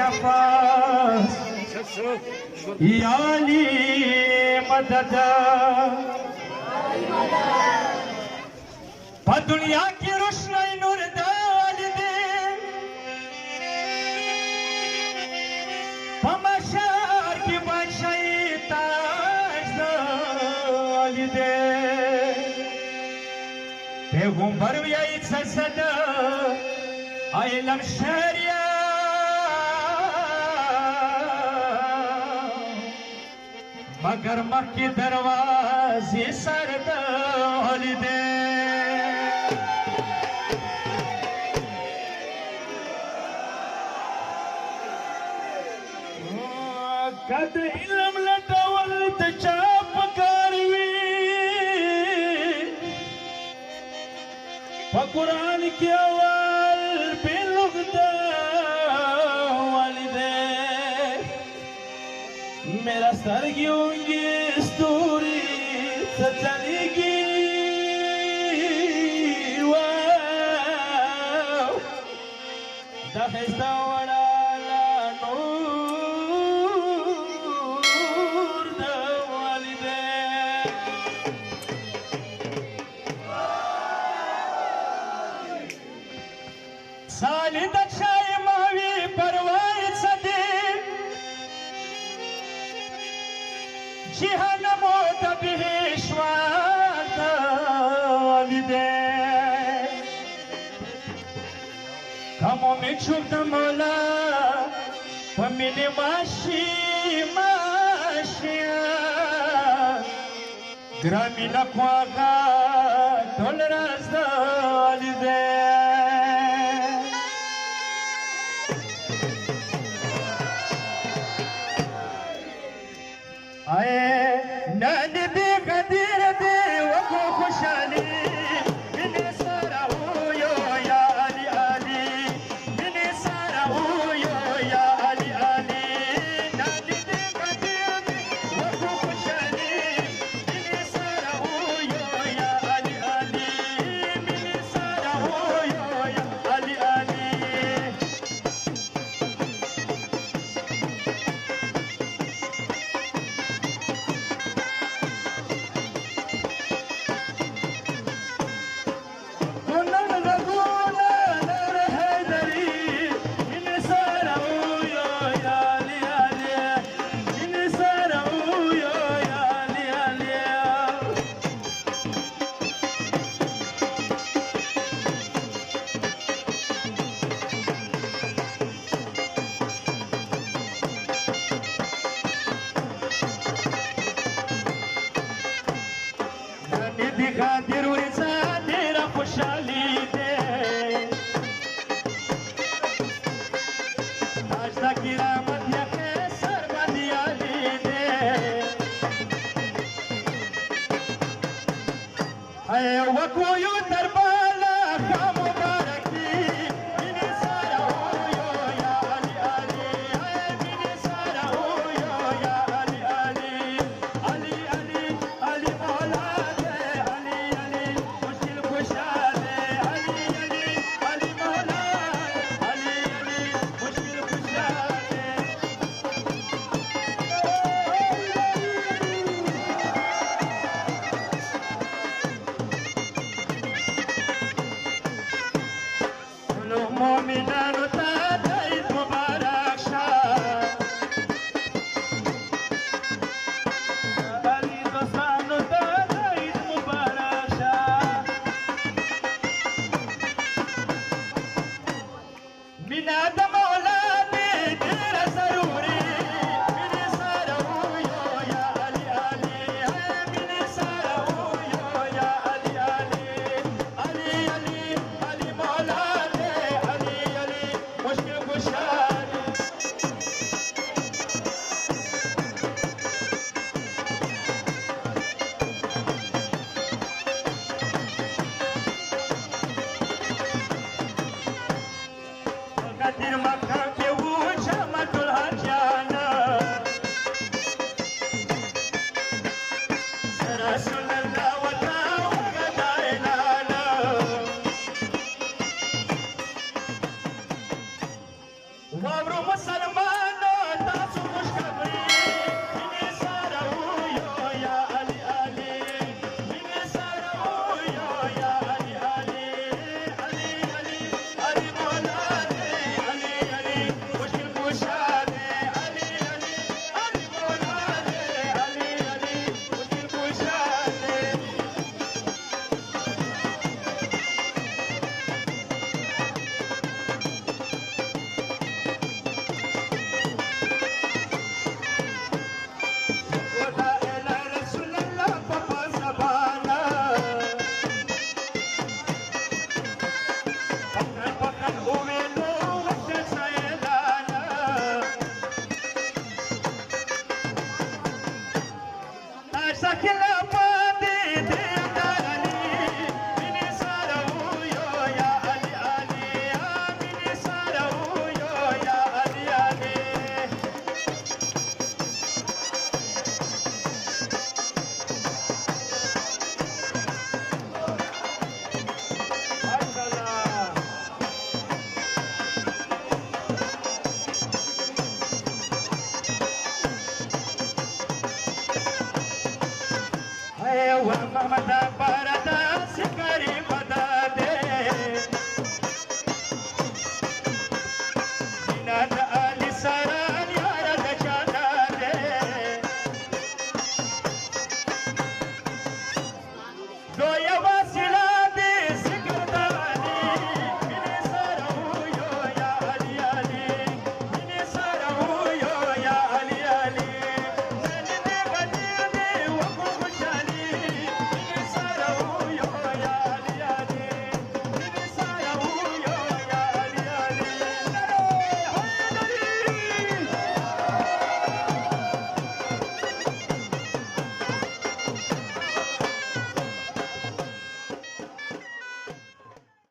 عباس يا علي مدد په دنیا کې روشنی نور د والدې په محشر کې بادشاهي تاج د والدې پیغمبر ویایي څه څه د علم شریعت مگر مخکې دروازې سر د والدې که د علم لټول د چا په کار وي په قرآن کې اول بلغ د والدې میرا سترګې اونګې ستوري څه چلیږي دا ښایسته وړه سالی د چای ماوی پروای څه دی جهنمو د بهشوار د والدې کمو می چوب د مولا په مینې ماشي ګرامینه خواږه ټول راز د والدې نن دې غدیر دې وکړو خوشحالي مینې سره ویو یا علي علي مینې سره ویو یا علي علي نن دې غدیر دې وکړو خوشحالي مینې سره ویو یا علي علي مینې سره ویو یا علي علي غادر ورځه ډېره خوشحالي ده تاج د کرامت یې سر باندې علي ده وکړو یو درباله ښه مبارکي مینې سره ویو یا علي علي مینې سره ویو یا علي علي علي علي علي مولا مومنانو ته د عید مبارک شه علي دوستانو ته د عید مبارک شه مینا